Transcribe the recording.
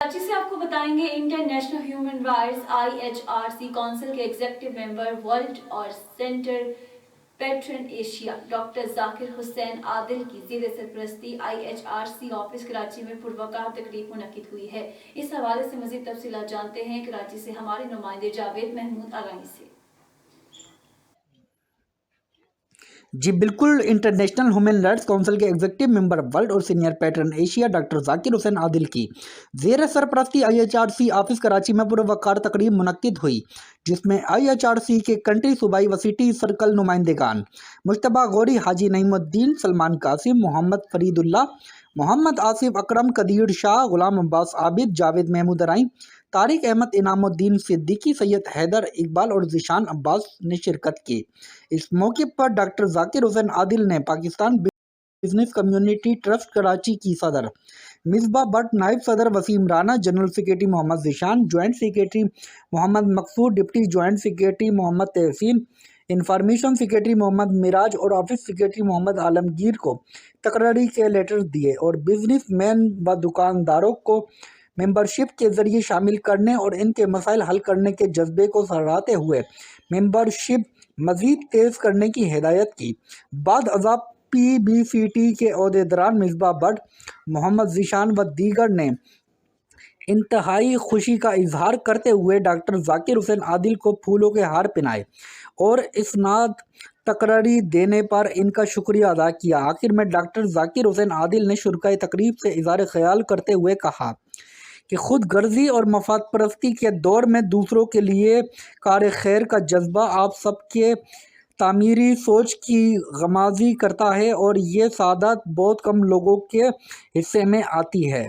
कराची से आपको बताएंगे international human rights IHRC council के एग्जीक्यूटिव मेंबर वर्ल्ड और centre pattern Asia doctor Zakir Hussain Adil की ज़ेर सरपरस्ती IHRC ऑफिस कराची में पुरवकार तकरीब मुनक्किद हुई है। इस हवाले से मज़ीद तफसीलात जानते हैं कराची से हमारे नुमाइंदे जावेद महमूद आगामी से। जी बिल्कुल, इंटरनेशनल ह्यूमन राइट्स काउंसिल के एग्जीक्यूटिव मेंबर वर्ल्ड और senior pattern Asia doctor Zakir Hussain Adil की ज़ेर सरपरस्ती IHRC ऑफिस कराची में पुरवकार तकरीब मुनक्किद हुई, जिसमें IHRC के कंट्री सूबाई व सिटी सर्कल नुमाइंदेगान मुश्तबा गौरी, हाजी नईमुद्दीन, सलमान कासिम, मोहम्मद फरीदुल्लाह, मोहम्मद आसिफ अकरम, कदीर शाह, गुलाम अब्बास आबिद, जावेद महमूद राई, तारिक अहमद, इनामुद्दीन सिद्दीकी, सैयद हैदर इकबाल और ज़ीशान अब्बास ने शिरकत की। इस मौके पर डॉक्टर जाकिर हुसैन आदिल ने Pakistan business community trust Karachi की सदर मिसबा भट्ट, नायब सदर Waseem Rana, general secretary Muhammad Zeeshan, joint secretary Muhammad Maqsood, deputy joint secretary Muhammad Tehseen, information secretary Muhammad Meraj और ऑफिस सेक्रेटरी मोहम्मद आलमगीर को तकरीरी के लेटर दिए और बिजनेस मैन व दुकानदारों को मेंबरशिप के जरिए शामिल करने और इनके मसाइल हल करने के जज्बे को सराहते हुए मेंबरशिप मज़ीद तेज़ करने की हिदायत की। बाद अज़ाब PBCT के ओहदेदारान मिसबा भट्ट, मोहम्मद ज़ीशान व दीगर ने इंतहाई खुशी का इजहार करते हुए डॉक्टर जाकिर हुसैन आदिल को फूलों के हार पहनाए और इसनाद तकरीर देने पर इनका शुक्रिया अदा किया। आखिर में डॉक्टर जाकिर हुसैन आदिल ने शुरकाए तकरीब से इज़हार ख्याल करते हुए कहा कि खुद गर्जी और मफाद परस्ती के दौर में दूसरों के लिए कार खैर का जज्बा आप सबके तामीरी सोच की गमाजी करता है और ये सादत बहुत कम लोगों के हिस्से में आती है।